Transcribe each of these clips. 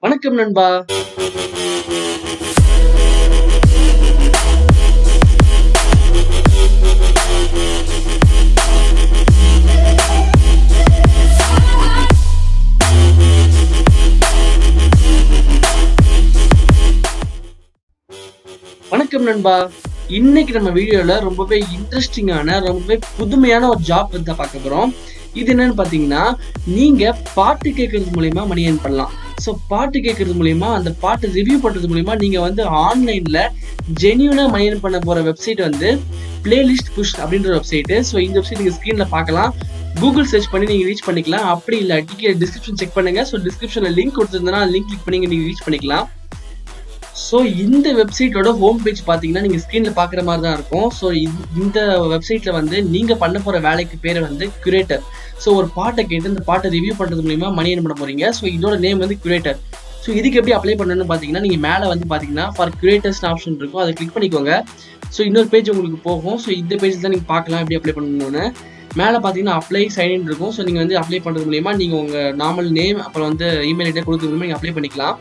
வணக்கம் நண்பா. வணக்கம் நண்பா. இன்னைக்கு நம்ம வீடியோல ரொம்பவே இன்ட்ரெஸ்டிங்கான ரொம்பவே புதுமையான ஒரு ஜாப் வந்து பார்க்க போறோம். இது என்னன்னு பாத்தீங்கன்னா, நீங்க பாட்டு கேட்கறது மூலியமா மணி ஏர்ன் பண்ணலாம். ஸோ பாட்டு கேட்கறது மூலியமா அந்த பாட்டு ரிவ்யூ பண்றது மூலியமா நீங்க வந்து ஆன்லைன்ல ஜென்யூனா மணி ஏர்ன் பண்ண போற வெப்சைட் வந்து பிளேலிஸ்ட் புஷ் அப்படின்ற வெப்சைட். ஸோ இந்த வெப்சைட் நீங்க ஸ்கிரீன்ல பார்க்கலாம். கூகுள் சர்ச் பண்ணி நீங்க ரீச் பண்ணிக்கலாம். அப்படி இல்லாட்டி டிஸ்கிரிப்ஷன் செக் பண்ணுங்க. ஸோ டிஸ்கிரிப்ஷன்ல லிங்க் கொடுத்துருந்தா லிங்க் கிளிக் பண்ணி நீங்க ரீச் பண்ணிக்கலாம். ஸோ இந்த வெப்சைட்டோட ஹோம் பேஜ் பார்த்தீங்கன்னா நீங்கள் ஸ்க்ரீனில் பார்க்குற மாதிரி தான் இருக்கும். ஸோ இந்த வெப்சைட்டில் வந்து நீங்கள் பண்ண போகிற வேலைக்கு பேர் வந்து கியூரேட்டர். ஸோ ஒரு பாட்டை கேட்டு இந்த பாட்டை ரிவ்யூ பண்ணுறது மூலிமா மணி ஏர்ன் பண்ண போகிறீங்க. ஸோ இதோட நேம் வந்து கியூரேட்டர். ஸோ இதுக்கு எப்படி அப்ளை பண்ணணும்னு பார்த்தீங்கன்னா, நீங்கள் மேலே வந்து பார்த்தீங்கன்னா ஃபார் கியூரேட்டர்ஸ்னு ஆப்ஷன் இருக்கும், அதை கிளிக் பண்ணிக்கோங்க. ஸோ இன்னொரு பேஜ் உங்களுக்கு போகும். ஸோ இந்த பேஜ் தான் நீங்கள் பார்க்கலாம் எப்படி அப்ளை பண்ணணும்னு. மேலே பார்த்தீங்கன்னா அப்ளை சைன் இருக்கும். ஸோ நீங்கள் வந்து அப்ளை பண்ணுறது மூலிமா நீங்கள் உங்கள் நார்மல் நேம் அப்புறம் வந்து இமெயில் ஐடியா கொடுக்குறது மூலிமா நீங்கள் அப்ளை பண்ணிக்கலாம்.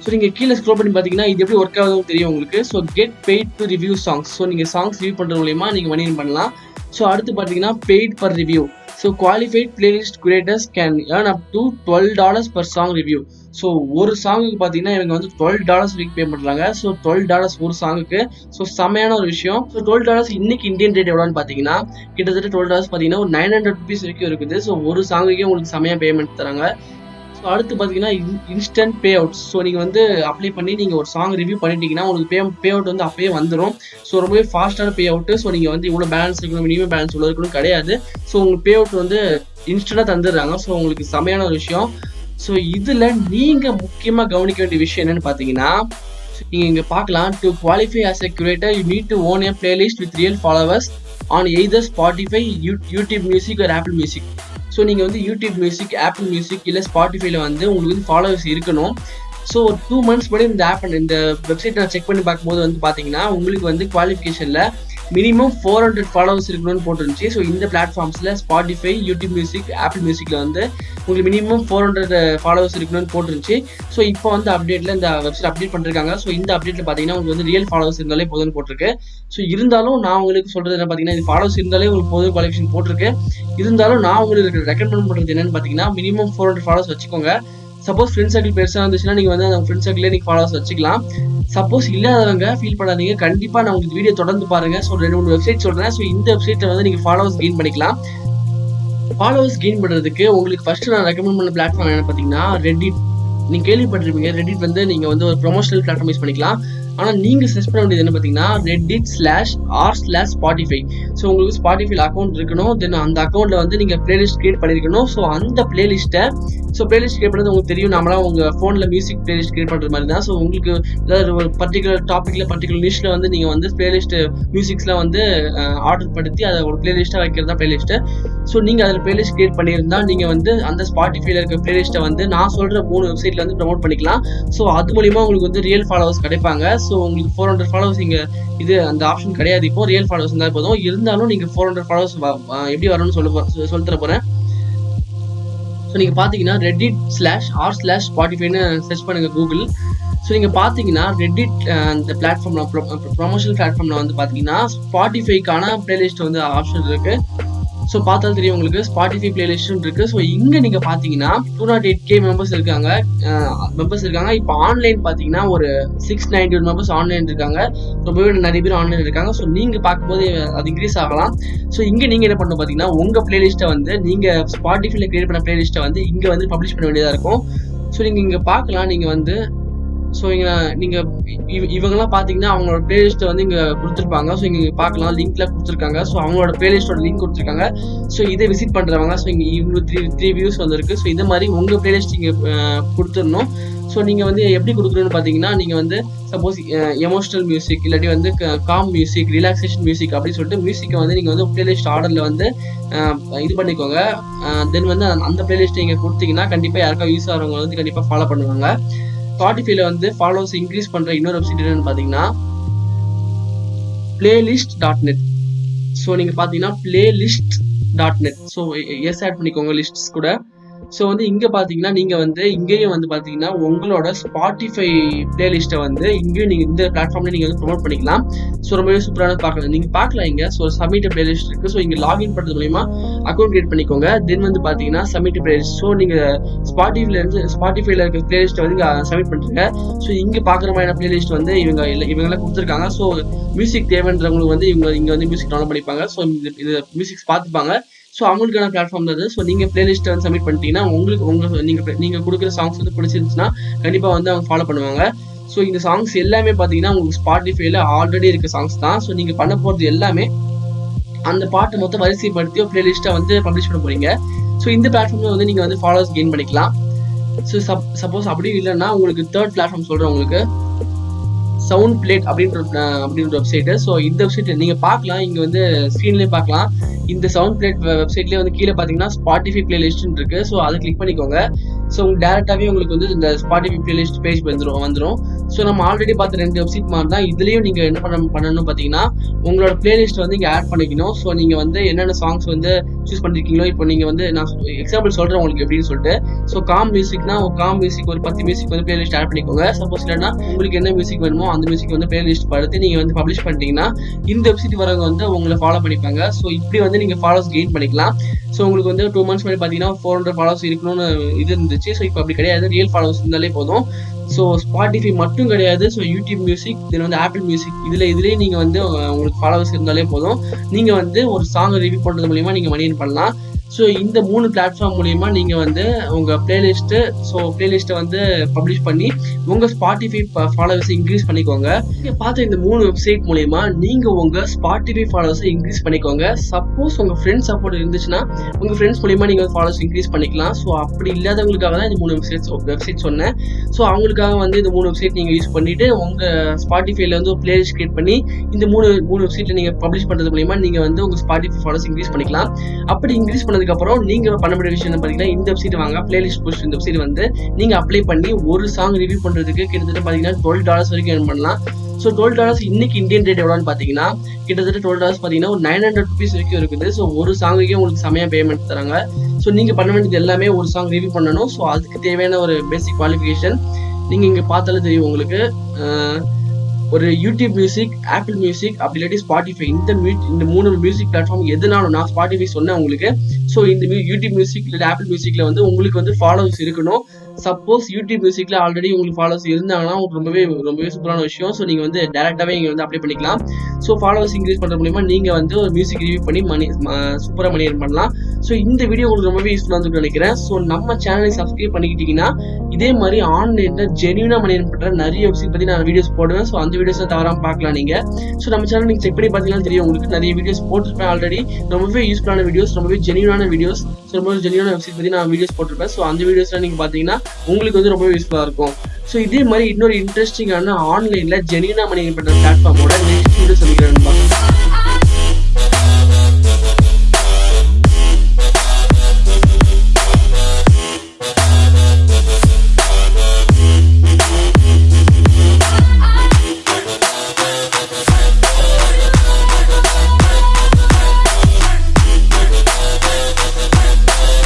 ஸோ நீங்கள் கீழே ஸ்க்ரோல் பண்ணி பார்த்தீங்கன்னா இது எப்படி ஒர்க் ஆகுதுன்னு தெரியும் உங்களுக்கு. So get paid to review songs. So நீங்கள் சாங்ஸ் ரிவ்யூ பண்ணுறது மூலியமா நீங்கள் மணி ஏர்ன் பண்ணலாம். ஸோ அடுத்து பார்த்தீங்கன்னா paid per review. So qualified playlist creators can earn up to $12 per song review. So ஒரு சாங்குக்கு பார்த்தீங்கன்னா இவங்க வந்து $12 வரைக்கும் பே பண்ணுறாங்க. ஸோ $12 ஒரு சாங்குக்கு. ஸோ செம்மையான ஒரு விஷயம். ஸோ $12 இன்னைக்கு இந்தியன் ரேட் எவ்வளோன்னு பார்த்தீங்கன்னா கிட்டத்தட்ட $12 பார்த்தீங்கன்னா ஒரு 900 rupees வரைக்கும் இருக்குது. ஸோ ஒரு சாங்குக்கே உங்களுக்கு செம்மையாக பேமெண்ட் தராங்க. ஸோ அடுத்து பார்த்தீங்கன்னா இன்ஸ்டன்ட் பே அவுட்ஸ். ஸோ நீங்கள் வந்து அப்ளை பண்ணி நீங்கள் ஒரு சாங் ரிவ்யூ பண்ணிட்டீங்கன்னா உங்களுக்கு பே அவுட் வந்து அப்பயே வந்துடும். ஸோ ரொம்பவே ஃபாஸ்ட்டான பே அவுட்டு. ஸோ நீங்கள் வந்து இவ்வளோ பேலன்ஸ் இருக்கணும், மினிமம் பேலன்ஸ் இவ்வளோ இருக்கணும் கிடையாது. ஸோ உங்களுக்கு பே அவுட் வந்து இன்ஸ்டண்ட்டாக தந்துடுறாங்க. ஸோ உங்களுக்கு செமையான ஒரு விஷயம். ஸோ இதில் நீங்கள் முக்கியமாக கவனிக்க வேண்டிய விஷயம் என்னென்னு பார்த்தீங்கன்னா, நீங்கள் இங்கே பார்க்கலாம், to qualify as a curator you need to own a playlist with real followers on either Spotify, YouTube music ஒரு ஆப்பிள் மியூசிக். ஸோ நீங்கள் வந்து யூடியூப் மியூசிக், ஆப்பிள் மியூசிக் இல்லை ஸ்பாட்டிஃபைல வந்து உங்களுக்கு வந்து ஃபாலோவர்ஸ் இருக்கணும். ஸோ ஒரு 2 months முன்னாடி இந்த வெப்சைட் நான் செக் பண்ணி பார்க்கும்போது வந்து பார்த்தீங்கன்னா உங்களுக்கு வந்து குவாலிஃபிகேஷனில் மினிமம் 400 ஃபாலோவர்ஸ் இருக்கணும்னு போட்டுருந்துச்சு. ஸோ இந்த பிளாட்ஃபார்ம்ஸில் ஸ்பாட்டிஃபை, யூடியூப் மியூசிக், ஆப்பிள் மியூசிக்கில் வந்து உங்களுக்கு மினிமம் 400 ஃபாலோவர்ஸ் இருக்கணும்னு போட்டுருந்துச்சு. ஸோ இப்போ வந்து அப்டேட்டில் இந்த வெப்சைட் அப்டேட் பண்ணிருக்காங்க. ஸோ இந்த அப்டேட்டில் பார்த்தீங்கன்னா உங்களுக்கு வந்து ரியல் ஃபாலோவர்ஸ் இருந்தாலே போதும்னு போட்டிருக்கு. ஸோ இருந்தாலும் நான் உங்களுக்கு சொல்கிறது என்ன பார்த்தீங்கன்னா, இது ஃபாலோவர்ஸ் இருந்தாலே உங்களுக்கு போதும் குவாலிஃபிகேஷன் போட்டிருக்கு. இருந்தாலும் நான் உங்களுக்கு ரெக்கமெண்ட் பண்ணுறது என்னன்னு பார்த்தீங்கன்னா, மினிமம் 400 ஃபாலோவர்ஸ் வச்சுக்கோங்க. சப்போஸ் ஃப்ரெண்ட் சர்க்கிள் பெருசாக இருந்துச்சுன்னா நீங்கள் வந்து அந்த ஃப்ரெண்ட் சர்க்கிளே நீங்கள் ஃபாலோவர்ஸ் வச்சுக்கலாம். சப்போஸ் இல்லாதவங்க ஃபீல் பண்ணாதீங்க. கண்டிப்பாக நான் உங்களுக்கு வீடியோ தொடர்ந்து பாருங்க. ஸோ 2-3 வெப்சைட் சொல்கிறேன். ஸோ இந்த வெப்சைட்டில் வந்து நீங்கள் ஃபாலோவர்ஸ் கெயின் பண்ணிக்கலாம். ஃபாலோவர்ஸ் கெயின் பண்ணுறதுக்கு உங்களுக்கு ஃபர்ஸ்ட் நான் ரெக்கமெண்ட் பண்ண பிளாட்ஃபார்ம் என்ன பார்த்தீங்கன்னா ரெடிட். நீங்கள் கேள்விப்பட்டிருப்பீங்க, ரெடிட் வந்து நீங்கள் வந்து ஒரு ப்ரொமோஷனல் பிளாட்ஃபார்ம் யூஸ் பண்ணிக்கலாம். ஆனால் நீங்கள் சர்ச் பண்ண வேண்டியது என்ன பார்த்தீங்கன்னா reddit/r/spotify. ஸோ உங்களுக்கு ஸ்பாட்டிஃபைல அக்கௌண்ட் இருக்கணும். தென் அந்த அக்கௌண்ட்டில் வந்து நீங்கள் பிளேலிஸ்ட் கிரியேட் பண்ணியிருக்கணும். ஸோ அந்த பிளேலிஸ்ட்டை பிளேலிஸ்ட் கிரியேட் பண்ணுறது உங்களுக்கு தெரியும். நம்மளாம் உங்கள் ஃபோனில் மியூசிக் பிளேலிஸ்ட் கிரியேட் பண்ணுறது மாதிரி தான். ஸோ உங்களுக்கு ஏதாவது ஒரு பர்டிகுலர் டாப்பிக்கில் பர்டிகுலர் நிஷ்ல வந்து நீங்கள் வந்து பிளேலிஸ்ட் மியூசிக்ஸ்லாம் வந்து ஆர்டர் படுத்தி அதை ஒரு பிளேலிஸ்ட்டாக வைக்கிறது தான் பிளேலிஸ்ட்டு. ஸோ நீங்கள் அதில் பிளேலிஸ்ட் கிரியேட் பண்ணியிருந்தால் நீங்கள் வந்து அந்த ஸ்பாட்டிஃபைல இருக்க பிளேலிஸ்ட்டை வந்து நான் சொல்கிற 3 வெப்சைட்டில் வந்து ப்ரமோட் பண்ணிக்கலாம். ஸோ அது மூலிமா உங்களுக்கு வந்து ரியல் ஃபாலோவர்ஸ் கிடைப்பாங்க. ஸோ உங்களுக்கு 400 ஃபாலோவர்ஸ் இங்கே இது அந்த ஆப்ஷன் கிடையாது. இப்போ ரியல் ஃபாலோவர்ஸ் இருந்தால் போதும். இருந்தாலும் நீங்கள் 400 ஃபாலோவர்ஸ் எப்படி வரணும்னு சொல்லி தர போகிறேன். ஸோ நீங்கள் பார்த்தீங்கன்னா reddit/r/spotifyன்னு சர்ச் பண்ணுங்கள் கூகுள். ஸோ நீங்கள் பார்த்தீங்கன்னா ரெடிட் அந்த பிளாட்ஃபார்மில் ப்ரொமோஷனல் பிளாட்ஃபார்மில் வந்து பார்த்தீங்கன்னா ஸ்பாட்டிஃபைக்கான பிளேலிஸ்ட் வந்து ஆப்ஷன் இருக்குது. ஸோ பார்த்தாலும் தெரியும் உங்களுக்கு ஸ்பாட்டிஃபை பிளேலிஸ்ட்டும் இருக்குது. ஸோ இங்கே நீங்கள் பார்த்தீங்கன்னா 208K மெம்பர்ஸ் இருக்காங்க. இப்போ ஆன்லைன் பார்த்தீங்கன்னா ஒரு 691 மெம்பர்ஸ் ஆன்லைன் இருக்காங்க. ரொம்பவே நிறைய பேர் ஆன்லைன் இருக்காங்க. ஸோ நீங்கள் பார்க்கும்போது அது இன்க்ரீஸ் ஆகலாம். ஸோ இங்கே நீங்கள் என்ன பண்ணணும் பார்த்தீங்கன்னா உங்கள் பிளேலிஸ்ட்டை வந்து நீங்கள் ஸ்பாட்டிஃபைல கிரியேட் பண்ண பிளேலிஸ்ட்டை வந்து இங்கே வந்து பப்ளிஷ் பண்ண வேண்டியதாக இருக்கும். ஸோ நீங்கள் இங்கே பார்க்கலாம். நீங்கள் வந்து ஸோ இங்கே நீங்கள் இவங்கெல்லாம் பார்த்தீங்கன்னா அவங்களோட பிளேலிஸ்ட்டை வந்து இங்கே கொடுத்துருப்பாங்க. ஸோ இங்கே பார்க்கலாம் லிங்க்ல கொடுத்துருக்காங்க. ஸோ அவங்களோட பிளேலிஸ்ட்டோட லிங்க் கொடுத்துருக்காங்க. ஸோ இதை விசிட் பண்ணுறவங்க ஸோ இங்கே இவங்களுக்கு 3 வியூஸ் வந்துருக்கு. ஸோ இந்த மாதிரி உங்கள் பிளேலிஸ்ட் இங்கே கொடுத்துடணும். ஸோ நீங்கள் வந்து எப்படி கொடுக்குறோன்னு பார்த்தீங்கன்னா நீங்கள் வந்து சப்போஸ் எமோஷனல் மியூசிக் இல்லாட்டி வந்து காம் மியூசிக், ரிலாக்ஸேஷன் மியூசிக் அப்படின்னு சொல்லிட்டு மியூசிக்கை வந்து நீங்கள் வந்து பிளேலிஸ்ட் ஆர்டரில் வந்து இது பண்ணிக்கோங்க. தென் வந்து அந்த பிளேலிஸ்ட்டை நீங்கள் கொடுத்தீங்கன்னா கண்டிப்பாக யாருக்கா யூஸ் ஆகிறவங்க வந்து கண்டிப்பாக ஃபாலோ பண்ணுவாங்க. ஸ்பாட்டிஃபைல வந்து ஃபாலோவர்ஸ் இன்க்ரீஸ் பண்ணுற இன்னொரு வெப்சைட் என்னன்னு பார்த்தீங்கன்னா playlist.net. ஸோ நீங்கள் பார்த்தீங்கன்னா playlist.net. ஸோ எஸ் ஆட் பண்ணிக்கோங்க லிஸ்ட்ஸ் கூட. ஸோ வந்து இங்கே பார்த்தீங்கன்னா நீங்கள் வந்து இங்கேயும் வந்து பார்த்தீங்கன்னா உங்களோட ஸ்பாட்டிஃபை பிளேலிஸ்ட்டை வந்து இங்கேயும் நீங்கள் இந்த பிளாட்ஃபார்ம்ல நீங்கள் வந்து ப்ரொமோட் பண்ணிக்கலாம். ஸோ ரொம்பவே சூப்பரான பார்க்கலாம், நீங்கள் பார்க்கலாம். இங்கே ஸோ சப்மிட் பிளேலிஸ்ட் இருக்குது. ஸோ இங்கே லாகின் பண்ணுறது மூலிமா அக்கௌண்ட் கிரியேட் பண்ணிக்கோங்க. தென் வந்து பார்த்தீங்கன்னா சப்மிட் பிளேலிஸ்ட். ஸோ நீங்கள் ஸ்பாட்டிஃபைல இருக்க பிளேலிஸ்ட்டை வந்து இங்கே சப்மிட் பண்ணுறீங்க. ஸோ இங்கே பார்க்குற மாதிரியான பிளேலிஸ்ட் வந்து இவங்கெல்லாம் கொடுத்துருக்காங்க. ஸோ மியூசிக் தேவைன்றவங்களுக்கு வந்து இங்கே வந்து மியூசிக் டவுன்லோட் பண்ணிப்பாங்க. ஸோ இது மியூசிக்ஸ் பார்த்துப்பாங்க. ஸோ அவங்களுக்கான பிளாட்ஃபார்ம் தான். ஸோ நீங்கள் பிளேலிஸ்ட்டை வந்து சப்மிட் பண்ணிட்டீங்கன்னா உங்களுக்கு நீங்கள் கொடுக்குற சாங்ஸ் வந்து பிடிச்சிருந்துச்சுன்னா கண்டிப்பாக வந்து அவங்க ஃபாலோ பண்ணுவாங்க. ஸோ இந்த சாங்ஸ் எல்லாமே பார்த்தீங்கன்னா உங்களுக்கு ஸ்பாட்டிஃபைல ஆல்ரெடி இருக்க சாங்ஸ் தான். ஸோ நீங்கள் பண்ண போகிறது எல்லாமே அந்த பாட்டை மொத்தம் வரிசைப்படுத்தி ஒரு பிளேலிஸ்ட்டை வந்து பப்ளிஷ் பண்ண போறீங்க. ஸோ இந்த பிளாட்ஃபார்ம்ல வந்து நீங்கள் வந்து ஃபாலோவர்ஸ் கெயின் பண்ணிக்கலாம். ஸோ சப்போஸ் அப்படி இல்லைன்னா உங்களுக்கு தேர்ட் பிளாட்ஃபார்ம் சொல்கிறேன், உங்களுக்கு சவுண்ட் பிளேட் அப்படின்ற வெப்சைட்டு. ஸோ இந்த வெப்சைட் நீங்கள் பார்க்கலாம், இங்கே வந்து ஸ்க்ரீன்லேயே பார்க்கலாம். இந்த சவுண்ட் பிளேட் வெப்சைட்லேயே வந்து கீழே பார்த்தீங்கன்னா ஸ்பாட்டிஃபை பிளேலிஸ்ட்னு இருக்கு. ஸோ அதை கிளிக் பண்ணிக்கோங்க. ஸோ உங்களுக்கு டேரெக்டாகவே உங்களுக்கு வந்து இந்த ஸ்பாட்டிஃபை பிளேலிஸ்ட் பேஜ் வந்துடும். ஸோ நம்ம ஆல்ரெடி பார்த்த 2 வெப்சைட் மாதிரி தான் இதுலேயும் நீங்கள் என்ன பண்ணணும் பார்த்தீங்கன்னா உங்களோட பிளேலிஸ்ட் வந்து இங்கே ஆட் பண்ணிக்கணும். ஸோ நீங்கள் வந்து என்னென்ன சாங்ஸ் வந்து சூஸ் பண்ணிருக்கீங்களோ, இப்போ நீங்கள் வந்து நான் எக்ஸாம்பிள் சொல்கிறேன் உங்களுக்கு எப்படின்னு சொல்லிட்டு. ஸோ காம் மியூசிக்னா காம் மியூசிக் ஒரு 10 மியூசிக் வந்து பிளேலிஸ்ட் ஆட் பண்ணிக்கோங்க. சப்போஸ் இல்லைன்னா உங்களுக்கு என்ன மியூசிக் வேணுமோ அந்த மியூசிக் வந்து பிளேலிஸ்ட் படுத்து நீங்கள் வந்து பப்ளிஷ் பண்ணிட்டீங்கன்னா இந்த வெப்சைட் வரவங்க வந்து உங்களை ஃபாலோ பண்ணிப்பாங்க. ஸோ இப்படி வந்து நீங்கள் ஃபாலோஸ் கெயின் பண்ணிக்கலாம். ஸோ உங்களுக்கு வந்து 2 months முன்னாடி பார்த்தீங்கன்னா 400 ஃபாலோஸ் இருக்கணும்னு இது இருந்துச்சு. ஸோ இப்போ அப்படி கிடையாது, ரியல் ஃபாலோவர்ஸ் இருந்தாலே போதும். ஸோ ஸ்பாட்டிஃபை மட்டும் கிடையாது, ஸோ யூடியூப் மியூசிக், இதில் வந்து ஆப்பிள் மியூசிக், இதுலேயே நீங்கள் வந்து உங்களுக்கு ஃபாலோவர்ஸ் இருந்தாலே போதும். நீங்கள் வந்து ஒரு சாங் ரிவ்யூ பண்ணுறது மூலிமா நீங்கள் மணி earn பண்ணலாம். ஸோ இந்த 3 பிளாட்ஃபார்ம் மூலிமா நீங்கள் வந்து உங்கள் பிளேலிஸ்ட்டை வந்து பப்ளிஷ் பண்ணி உங்கள் ஸ்பாட்டிஃபை ஃபாலோவர்ஸை இன்க்ரீஸ் பண்ணிக்கோங்க. நீங்கள் பார்த்த இந்த 3 வெப்சைட் மூலிமா நீங்கள் உங்கள் ஸ்பாட்டிஃபை ஃபாலோவர்ஸை இன்க்ரீஸ் பண்ணிக்கோங்க. சப்போஸ் உங்கள் ஃப்ரெண்ட்ஸ் சப்போர்ட் இருந்துச்சுன்னா உங்கள் ஃப்ரெண்ட்ஸ் மூலிமா நீங்கள் ஃபாலோவர்ஸ் இன்க்ரீஸ் பண்ணிக்கலாம். ஸோ அப்படி இல்லாதவங்களுக்காக தான் இந்த 3 வெப்சைட் சொன்னேன். ஸோ அவங்களுக்காக வந்து இந்த 3 வெப்சைட் நீங்கள் யூஸ் பண்ணிவிட்டு உங்கள் ஸ்பாட்டிஃபைல வந்து ஒரு பிளேலிஸ்ட் கிரியேட் பண்ணி இந்த 3 வெப்சைட்டில் நீங்கள் பப்ளிஷ் பண்ணுறது மூலிமா நீங்கள் வந்து உங்கள் ஸ்பாட்டிஃபை ஃபாலோவர்ஸ் இன்க்ரீஸ் பண்ணிக்கலாம். அப்படி இன்க்ரீஸ் பண்ணதுக்கப்புறம் நீங்கள் பண்ண முடிய விஷயம் பார்த்தீங்கன்னா இந்த வெப்சைட் வாங்க, பிளேலிஸ்ட் புஷ். இந்த வெப்சைட் வந்து நீங்கள் அப்ளை பண்ணி ஒரு சாங் ரிவ்யூ பண்ணுறதுக்கு கிட்டத்தட்ட பார்த்தீங்கன்னா $12 வரைக்கும் earn பண்ணலாம். ஸோ $12 இன்னைக்கு இந்தியன் ரேட் எவ்வளோன்னு பார்த்தீங்கன்னா கிட்டத்தட்ட $12 பார்த்தீங்கன்னா ஒரு 900 rupees வரைக்கும் இருக்குது. ஸோ ஒரு சாங்குக்கே உங்களுக்கு செமையாக பேமெண்ட் தராங்க. ஸோ நீங்கள் பண்ண வேண்டியது எல்லாமே ஒரு சாங் ரிவ்யூ பண்ணணும். ஸோ அதுக்கு தேவையான ஒரு பேசிக் குவாலிஃபிகேஷன் நீங்கள் இங்கே பார்த்தாலே தெரியும் உங்களுக்கு. ஒரு யூடியூப் மியூசிக், ஆப்பிள் மியூசிக், அப்படி இல்லாட்டி ஸ்பாட்டிஃபை, இந்த 3 மியூசிக் பிளாட்ஃபார்ம் எதுனாலும் நான் ஸ்பாட்டிஃபை சொன்னேன் உங்களுக்கு. ஸோ இந்த யூடியூப் மியூசிக் இல்லை ஆப்பிள் மியூசிக்கில் வந்து உங்களுக்கு வந்து ஃபாலோவர்ஸ் இருக்கணும். சப்போஸ் யூடியூப் மியூசிக்கில் ஆல்ரெடி உங்களுக்கு ஃபாலோவர்ஸ் இருந்தாங்கன்னா ரொம்பவே சூப்பரான விஷயம். ஸோ நீங்கள் வந்து டேரெக்டாகவே இங்கே வந்து அப்ளை பண்ணிக்கலாம். ஸோ ஃபாலோவர்ஸ் இன்க்ரீஸ் பண்ணுற மூலிமா நீங்கள் வந்து ஒரு மியூசிக் ரிவ்யூ பண்ணி சூப்பராக மணி earn பண்ணலாம். ஸோ இந்த வீடியோ உங்களுக்கு ரொம்பவே யூஸ்ஃபுல்லாக இருக்குன்னு நினைக்கிறேன். ஸோ நம்ம சேனலை சப்ஸ்கிரைப் பண்ணிக்கிட்டீங்கன்னா இதே மாதிரி ஆன்லைனில் ஜென்யூனாக மணி earn பண்ணுற நிறைய வெப்சைட் பற்றி நான் வீடியோஸ் போடுவேன். ஸோ அந்த வீடியோஸை தவறாமல் பார்க்கலாம் நீங்கள். ஸோ நம்ம சேனல் நீங்கள் செக் பண்ணி பார்த்தீங்கன்னா தெரியும் உங்களுக்கு நிறைய வீடியோஸ் போட்டிருப்பேன் ஆல்ரெடி. ரொம்பவே யூஸ்ஃபுல்லான வீடியோஸ், ரொம்பவே ஜென்யூனான வீடியோஸ், ரொம்ப ஜென்யூனான வெப்சைட் பற்றி நான் வீடியோஸ் போட்டிருப்பேன். ஸோ அந்த வீடியோஸ்லாம் நீங்கள் பார்த்தீங்கன்னா உங்களுக்கு வந்து ரொம்ப யூஸ்ஃபுல்லாக இருக்கும். ஸோ இதே மாதிரி இன்னொரு இன்ட்ரெஸ்டிங்கான ஆன்லைனில் ஜென்யூனாக மணி earn பண்ணுற பிளாட்ஃபார்மோட நெக்ஸ்ட் வீடியோ சொல்லிக்கிறேன்.